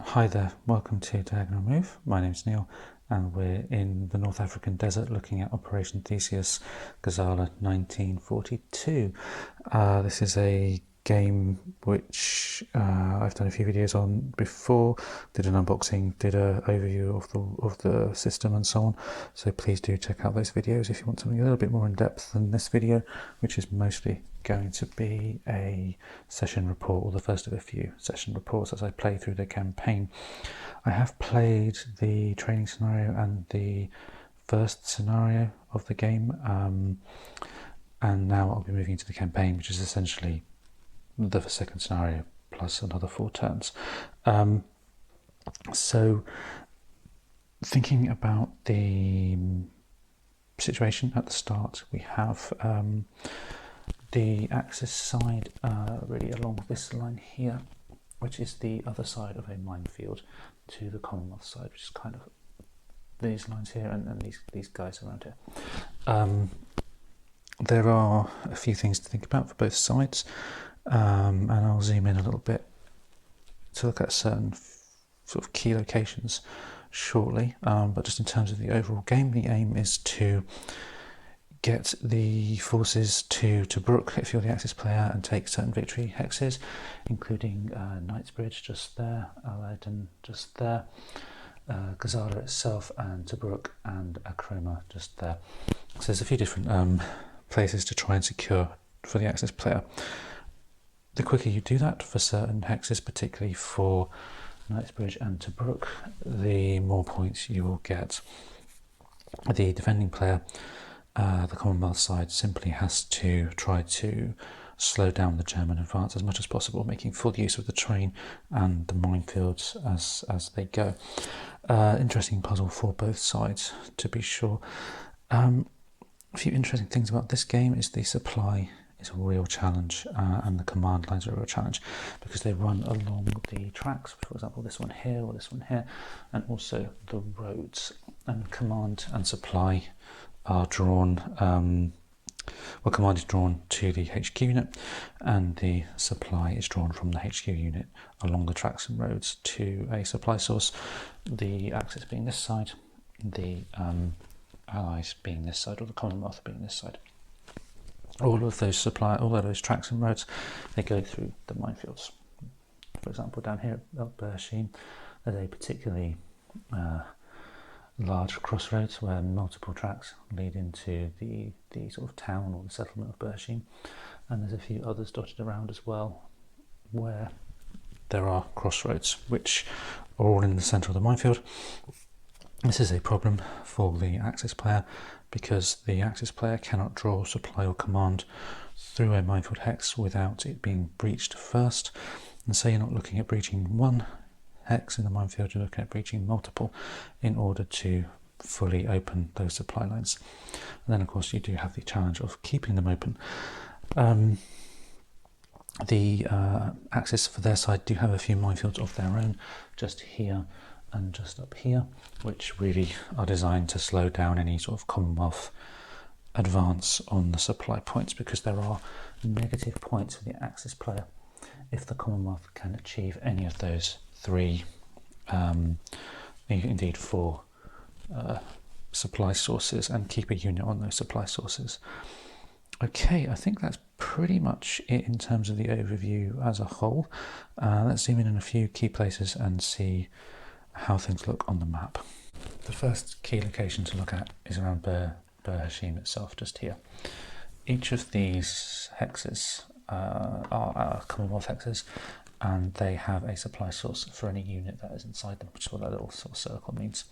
Hi there, welcome to Diagonal Move. My name's Neil and we're in the North African desert looking at Operation Theseus, Gazala 1942. This is a game which I've done a few videos on before, did an unboxing, did an overview of the system and so on, so please do check out those videos if you want something a little bit more in depth than this video, which is mostly going to be a session report, or the first of a few session reports as I play through the campaign. I have played the training scenario and the first scenario of the game, and now I'll be moving into the campaign, which is essentially the second scenario plus another 4 turns. So thinking about the situation at the start, we have the Axis side really along this line here, which is the other side of a minefield to the Commonwealth side, which is kind of these lines here and these guys around here. There are a few things to think about for both sides, and I'll zoom in a little bit to look at certain sort of key locations shortly, but just in terms of the overall game, the aim is to get the forces to Tobruk if you're the Axis player and take certain victory hexes, including Knightsbridge just there, Aladdin just there, Gazala itself and Tobruk and Akroma just there. So there's a few different places to try and secure for the Axis player. The quicker you do that for certain hexes, particularly for Knightsbridge and Tobruk, the more points you will get. The defending player, the Commonwealth side, simply has to try to slow down the German advance as much as possible, making full use of the terrain and the minefields as they go. Interesting puzzle for both sides, to be sure. A few interesting things about this game is the supply is a real challenge, and the command lines are a real challenge because they run along the tracks, for example this one here or this one here, and also the roads, and command and supply are drawn, command is drawn to the HQ unit and the supply is drawn from the HQ unit along the tracks and roads to a supply source, the Axis being this side, the Allies being this side, or the Commonwealth being this side. All of those tracks and roads, they go through the minefields. For example, down here at Bershim, there's a particularly large crossroads where multiple tracks lead into the sort of town or the settlement of Bershim, and there's a few others dotted around as well where there are crossroads which are all in the centre of the minefield. This is a problem for the Axis player because the Axis player cannot draw supply or command through a minefield hex without it being breached first, and so you're not looking at breaching one hex in the minefield, you're looking at breaching multiple in order to fully open those supply lines. And then of course you do have the challenge of keeping them open. The Axis for their side do have a few minefields of their own just here and just up here, which really are designed to slow down any sort of Commonwealth advance on the supply points, because there are negative points for the Axis player if the Commonwealth can achieve any of those 3, indeed 4 supply sources and keep a unit on those supply sources. Okay, I think that's pretty much it in terms of the overview as a whole. Let's zoom in a few key places and see how things look on the map. The first key location to look at is around Bershim itself, just here. Each of these hexes are Commonwealth hexes, and they have a supply source for any unit that is inside them, which is what that little sort of circle means.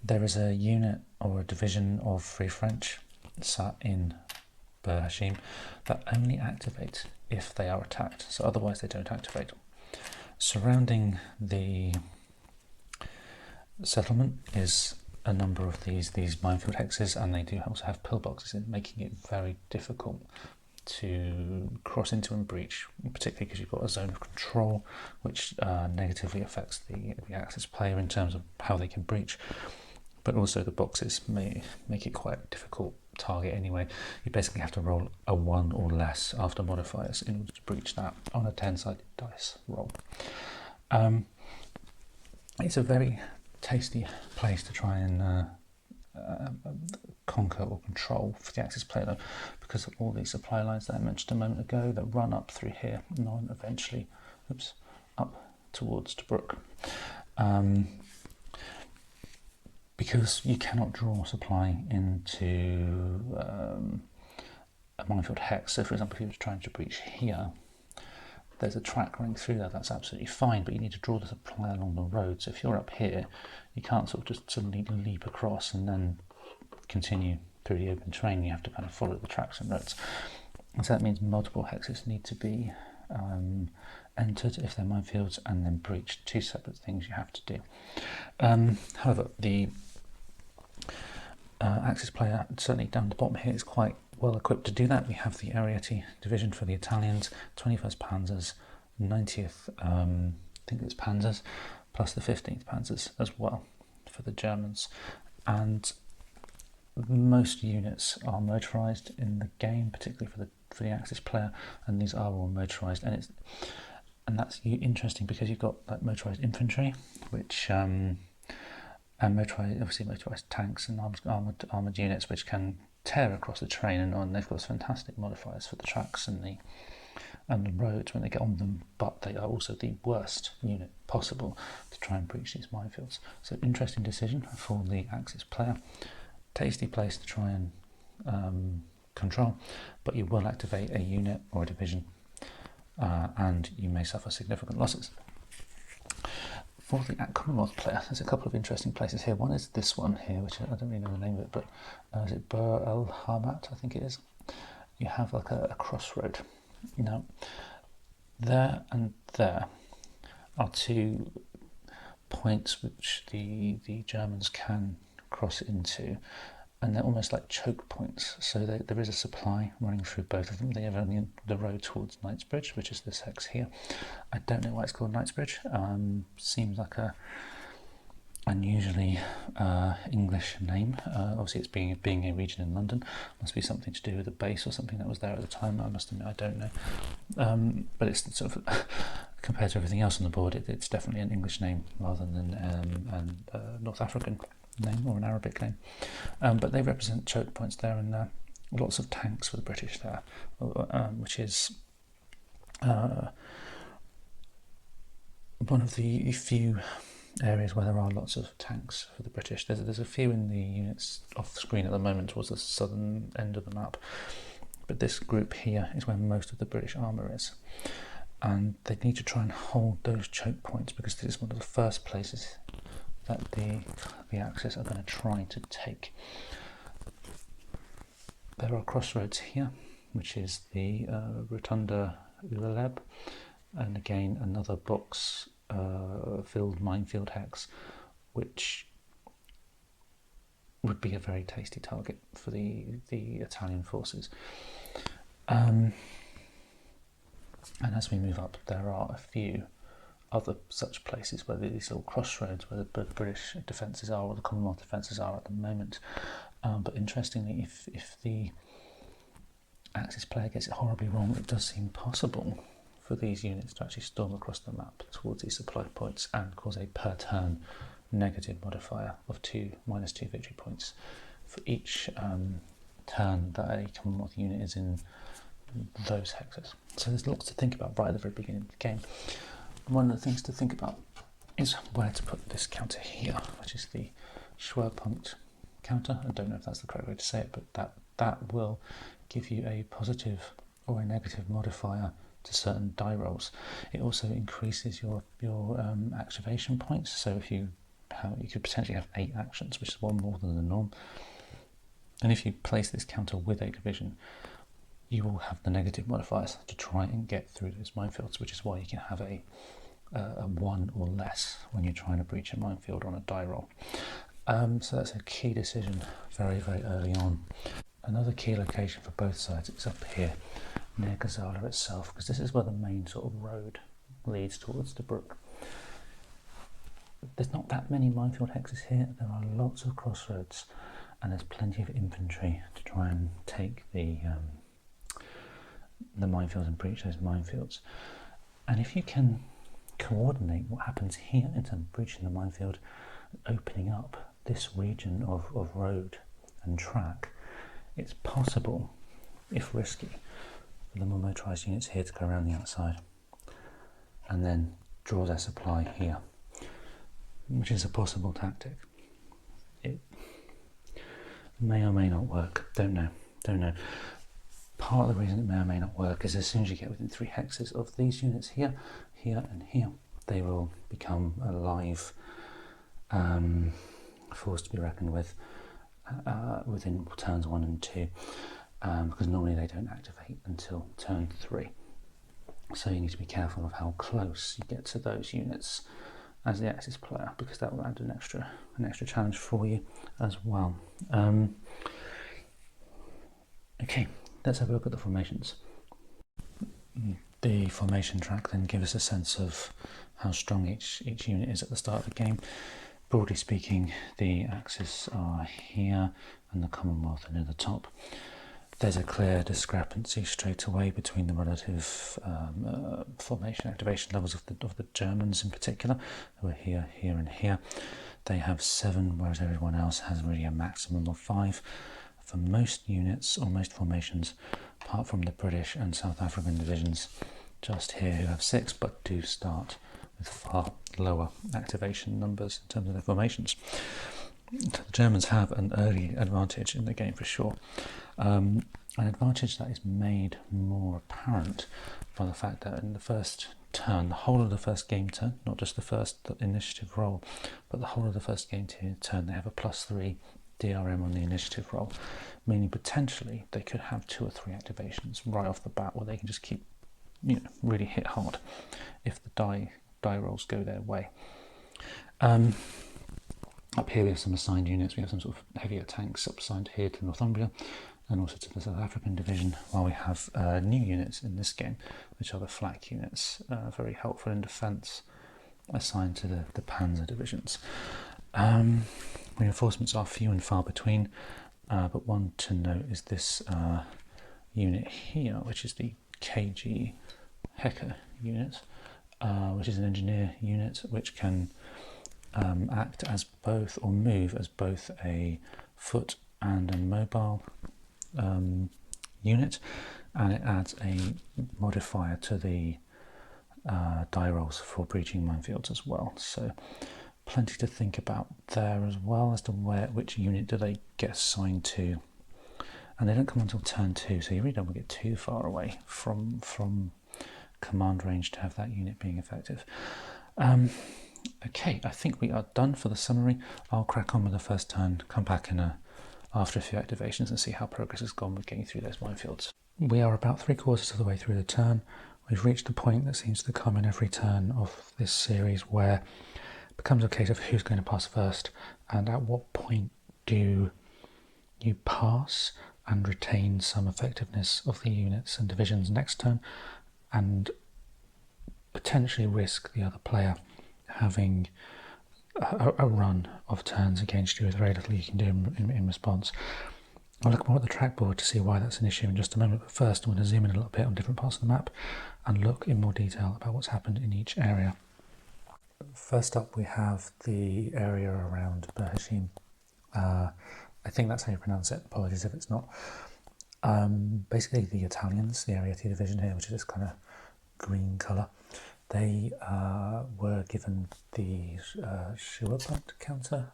There is a unit or a division of Free French sat in Bershim that only activate if they are attacked, so otherwise they don't activate. Surrounding the settlement is a number of these minefield hexes, and they do also have pillboxes, making it very difficult to cross into and breach, particularly because you've got a zone of control which negatively affects the Axis player in terms of how they can breach, but also the boxes may make it quite a difficult target anyway. You basically have to roll a 1 or less after modifiers in order to breach that on a 10-sided dice roll. It's a very tasty place to try and conquer or control for the Axis player, though, because of all these supply lines that I mentioned a moment ago that run up through here and on eventually, up towards Tobruk. Because you cannot draw supply into a minefield hex. So, for example, if you were trying to breach here, there's a track running through there, that's absolutely fine, but you need to draw the supply along the road. So if you're up here, you can't sort of just suddenly leap across and then continue through the open terrain. You have to kind of follow the tracks and roads. And so that means multiple hexes need to be entered if they're minefields, and then breached. Two separate things you have to do. However, the Axis player, certainly down the bottom here, is quite well equipped to do that. We have the Ariete division for the Italians, 21st Panzers, 90th, I think it's Panzers, plus the 15th Panzers as well for the Germans. And most units are motorised in the game, particularly for the Axis player, and these are all motorised. And that's interesting because you've got like motorised infantry, which and motorised tanks and armoured units, which can tear across the terrain, and they've got fantastic modifiers for the tracks and the roads when they get on them, but they are also the worst unit possible to try and breach these minefields. So interesting decision for the Axis player. Tasty place to try and control, but you will activate a unit or a division, and you may suffer significant losses. For the Commonwealth player, there's a couple of interesting places here. One is this one here, which I don't really know the name of it, but is it Bur el Harmat? I think it is. You have like a crossroad. Now, there and there are 2 points which the Germans can cross into, and they're almost like choke points. So there is a supply running through both of them. They have only the road towards Knightsbridge, which is this hex here. I don't know why it's called Knightsbridge. Seems like a unusually English name. Obviously, it's being a region in London. Must be something to do with a base or something that was there at the time. I must admit, I don't know. But it's sort of compared to everything else on the board, it's definitely an English name rather than a North African name or an Arabic name. But they represent choke points there, and lots of tanks for the British there, which is one of the few areas where there are lots of tanks for the British. There's a few in the units off the screen at the moment towards the southern end of the map, but this group here is where most of the British armour is, and they need to try and hold those choke points because this is one of the first places that the Axis are going to try to take. There are crossroads here, which is the Rotunda Uleleb, and again another box filled minefield hex, which would be a very tasty target for the Italian forces. And as we move up, there are a few other such places where these little crossroads where the British defences are, or the Commonwealth defences are at the moment. But interestingly, if the Axis player gets it horribly wrong, it does seem possible for these units to actually storm across the map towards these supply points and cause a per turn negative modifier of -2 victory points for each turn that a Commonwealth unit is in those hexes. So there's lots to think about right at the very beginning of the game. One of the things to think about is where to put this counter here, which is the Schwerpunkt counter. I don't know if that's the correct way to say it, but that will give you a positive or a negative modifier to certain die rolls. It also increases your activation points. So if you could potentially have 8 actions, which is one more than the norm. And if you place this counter with a division, you will have the negative modifiers to try and get through those minefields, which is why you can have a 1 or less when you're trying to breach a minefield on a die roll. So that's a key decision very, very early on. Another key location for both sides is up here near Gazala itself, because this is where the main sort of road leads towards Tobruk. There's not that many minefield hexes here. There are lots of crossroads, and there's plenty of infantry to try and take the minefields and breach those minefields. And if you can coordinate what happens here in terms of breaching the minefield, opening up this region of road and track, it's possible, if risky, for the more motorised units here to go around the outside and then draw their supply here, which is a possible tactic. It may or may not work, don't know. Part of the reason it may or may not work is as soon as you get within 3 hexes of these units here, here and here, they will become a live force to be reckoned with within turns 1 and 2, because normally they don't activate until turn 3. So you need to be careful of how close you get to those units as the Axis player, because that will add an extra challenge for you as well. Okay, let's have a look at the formations. The formation track then gives us a sense of how strong each unit is at the start of the game. Broadly speaking, the Axis are here and the Commonwealth are near the top. There's a clear discrepancy straight away between the relative formation activation levels of the Germans in particular, who are here, here and here. They have 7, whereas everyone else has really a maximum of 5. For most units, or most formations, apart from the British and South African divisions just here, who have 6, but do start with far lower activation numbers in terms of their formations. The Germans have an early advantage in the game for sure. An advantage that is made more apparent by the fact that in the first turn, the whole of the first game turn, not just the first initiative roll, but the whole of the first game turn, they have a +3 DRM on the initiative roll, meaning potentially they could have 2 or 3 activations right off the bat where they can just keep, really hit hard if the die rolls go their way. Up here we have some assigned units. We have some sort of heavier tanks assigned here to Northumbria and also to the South African division, while we have new units in this game, which are the flak units, very helpful in defence, assigned to the Panzer divisions. Reinforcements are few and far between, but one to note is this unit here, which is the KG Hecker unit, which is an engineer unit which can act as both, or move as both, a foot and a mobile unit, and it adds a modifier to the die rolls for breaching minefields as well. So plenty to think about there, as well as to which unit do they get assigned to. And they don't come until turn 2, so you really don't want to get too far away from command range to have that unit being effective. Okay, I think we are done for the summary. I'll crack on with the first turn, come back after a few activations and see how progress has gone with getting through those minefields. We are about 3/4 of the way through the turn. We've reached the point that seems to come in every turn of this series where it becomes a case of who's going to pass first, and at what point do you pass and retain some effectiveness of the units and divisions next turn, and potentially risk the other player having a run of turns against you with very little you can do in response. I'll look more at the trackboard to see why that's an issue in just a moment, but first I'm going to zoom in a little bit on different parts of the map and look in more detail about what's happened in each area. First up we have the area around Berhashim. I think that's how you pronounce it, apologies if it's not. Basically the Italians, the Area 2 division here, which is this kind of green colour, they were given the Schwerpunkt counter.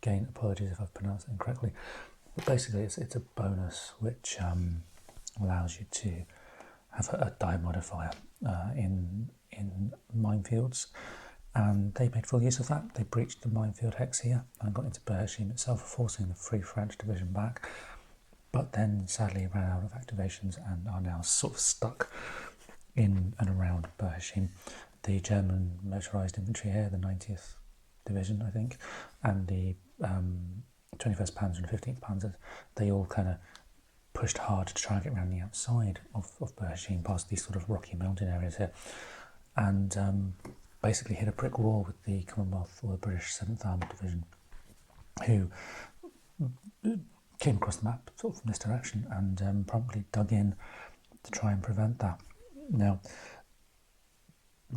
Again, apologies if I've pronounced it incorrectly. But basically it's a bonus which allows you to have a die modifier in minefields. And they made full use of that. They breached the minefield hex here and got into Berhashim itself, forcing the Free French division back, but then sadly ran out of activations and are now sort of stuck in and around Berhashim. The German motorised infantry here, the 90th division I think, and the 21st Panzer and 15th Panzer, they all kind of pushed hard to try and get around the outside of Berhashim, past these sort of rocky mountain areas here, and basically hit a brick wall with the Commonwealth, or the British 7th Armoured Division, who came across the map sort of from this direction and promptly dug in to try and prevent that. Now,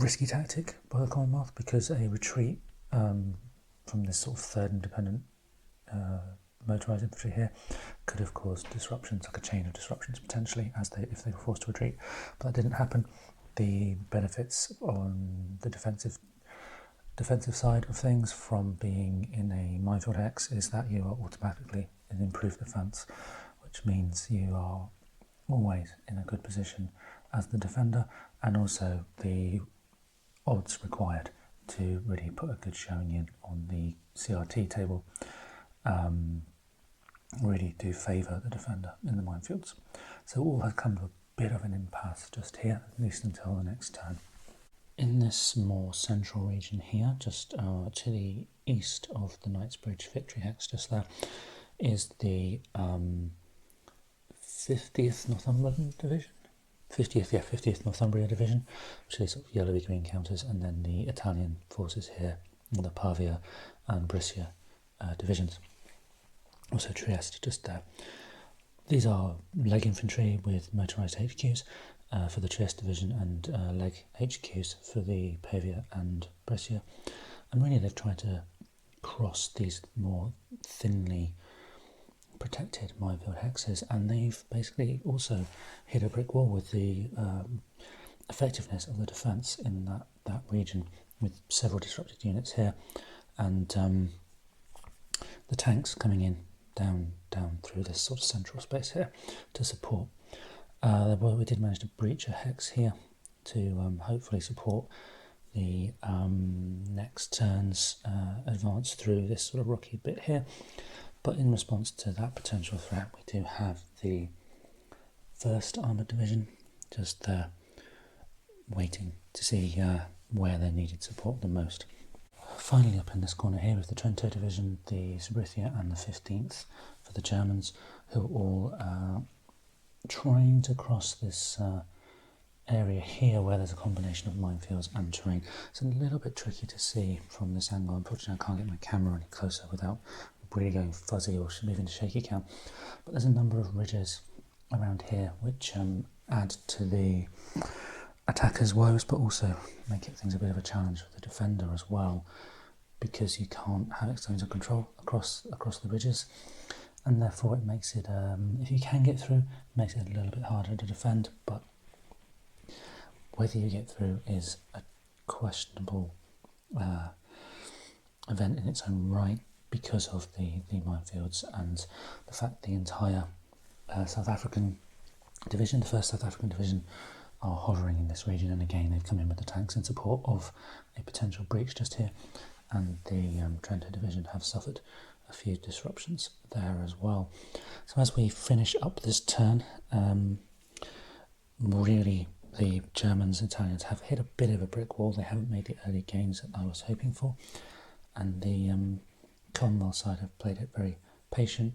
risky tactic by the Commonwealth, because a retreat from this sort of third independent motorised infantry here could have caused disruptions, like a chain of disruptions potentially, if they were forced to retreat. But that didn't happen. The benefits on the defensive side of things from being in a minefield hex is that you are automatically in improved defence, which means you are always in a good position as the defender, and also the odds required to really put a good showing in on the CRT table really do favour the defender in the minefields. So all has come to a bit of an impasse just here, at least until the next turn. In this more central region here, just to the east of the Knightsbridge Victory Hex, just there, is the 50th Northumberland Division. 50th Northumbria Division, which is sort of yellowy green counters, and then the Italian forces here, the Pavia and Brescia divisions. Also Trieste, just there. These are leg infantry with motorised HQs for the Trieste division, and leg HQs for the Pavia and Brescia. And really they've tried to cross these more thinly protected minefield hexes, and they've basically also hit a brick wall with the effectiveness of the defence in that region, with several disrupted units here, and the tanks coming in down through this sort of central space here to support. We did manage to breach a hex here to hopefully support the next turn's advance through this sort of rocky bit here. But in response to that potential threat, we do have the 1st Armoured Division just there, waiting to see where they needed support the most. Finally, up in this corner here is the Trento Division, the Sabrittia and the 15th for the Germans, who are all trying to cross this area here where there's a combination of minefields and terrain. It's a little bit tricky to see from this angle. Unfortunately, I can't get my camera any closer without really going fuzzy or moving to shaky cam. But there's a number of ridges around here which add to the attacker's woes, but also make things a bit of a challenge for the defender as well, because you can't have zones of control across the ridges, and therefore it makes it, if you can get through, it makes it a little bit harder to defend. But whether you get through is a questionable event in its own right, because of the minefields and the fact the entire South African division, the 1st South African Division, are hovering in this region, and again they've come in with the tanks in support of a potential breach just here, and the Trento Division have suffered a few disruptions there as well. So as we finish up this turn, really the Germans and Italians have hit a bit of a brick wall. They haven't made the early gains that I was hoping for, and the Commonwealth side have played it very patient,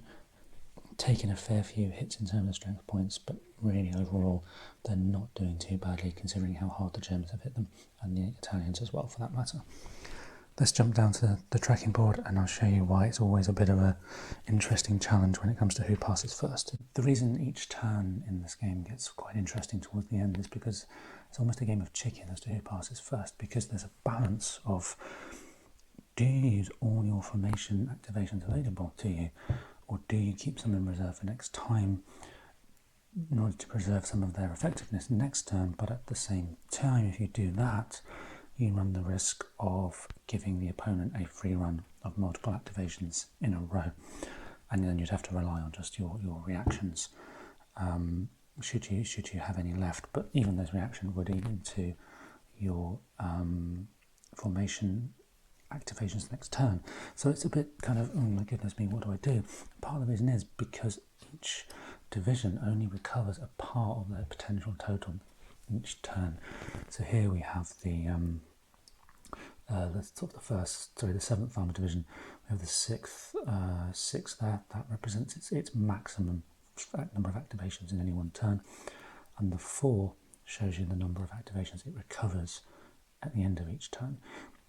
taken a fair few hits in terms of strength points, but really overall they're not doing too badly considering how hard the Germans have hit them, and the Italians as well for that matter. Let's jump down to the tracking board and I'll show you why it's always a bit of an interesting challenge when it comes to who passes first. The reason each turn in this game gets quite interesting towards the end is because it's almost a game of chicken as to who passes first, because there's a balance of, do you use all your formation activations available to you, or do you keep some in reserve for next time in order to preserve some of their effectiveness next turn? But at the same time, if you do that, you run the risk of giving the opponent a free run of multiple activations in a row, and then you'd have to rely on just your reactions, should you have any left. But even those reactions would eat into your formation activations next turn. So it's a bit kind of, oh my goodness me, what do I do? Part of the reason is because each division only recovers a part of their potential total each turn. So here we have the 7th Armoured Division. We have the 6th there. That represents its maximum number of activations in any one turn, and the 4 shows you the number of activations it recovers at the end of each turn.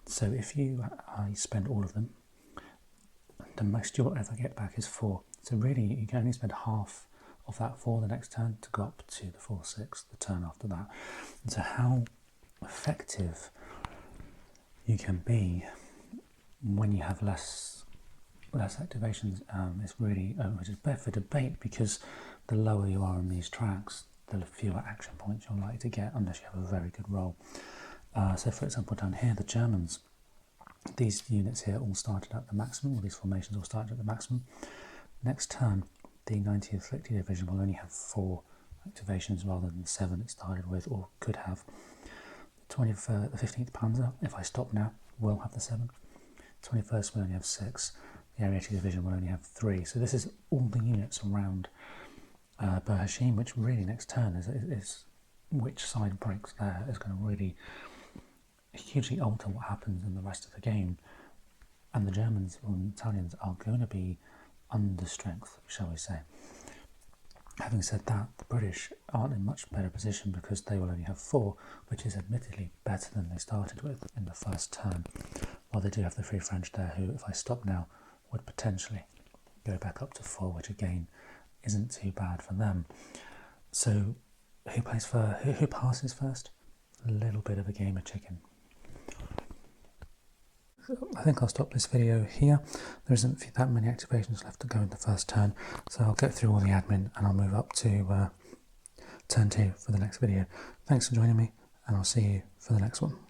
So if you spend all of them, the most you'll ever get back is 4. So really you can only spend half of that 4 the next turn to go up to the 4/6 the turn after that. And so how effective you can be when you have less activations is really which is better for debate, because the lower you are on these tracks, the fewer action points you're likely to get unless you have a very good roll. So for example, down here, the Germans, these units here all started at the maximum, or these formations all started at the maximum. Next turn, the 90th Inflicted Division will only have 4 activations rather than 7 it started with, or could have. The 15th Panzer, if I stop now, will have the 7. 21st will only have 6. The Area 80 Division will only have 3. So this is all the units around Berhashim, which really next turn is which side breaks there is going to really hugely alter what happens in the rest of the game. And the Germans and Italians are going to be under strength, shall we say. Having said that, the British aren't in much better position because they will only have 4, which is admittedly better than they started with in the first turn. While they do have the Free French there, who, if I stop now, would potentially go back up to 4, which again isn't too bad for them. So who passes first? A little bit of a game of chicken. I think I'll stop this video here. There isn't that many activations left to go in the first turn, so I'll get through all the admin and I'll move up to turn 2 for the next video. Thanks for joining me, and I'll see you for the next one.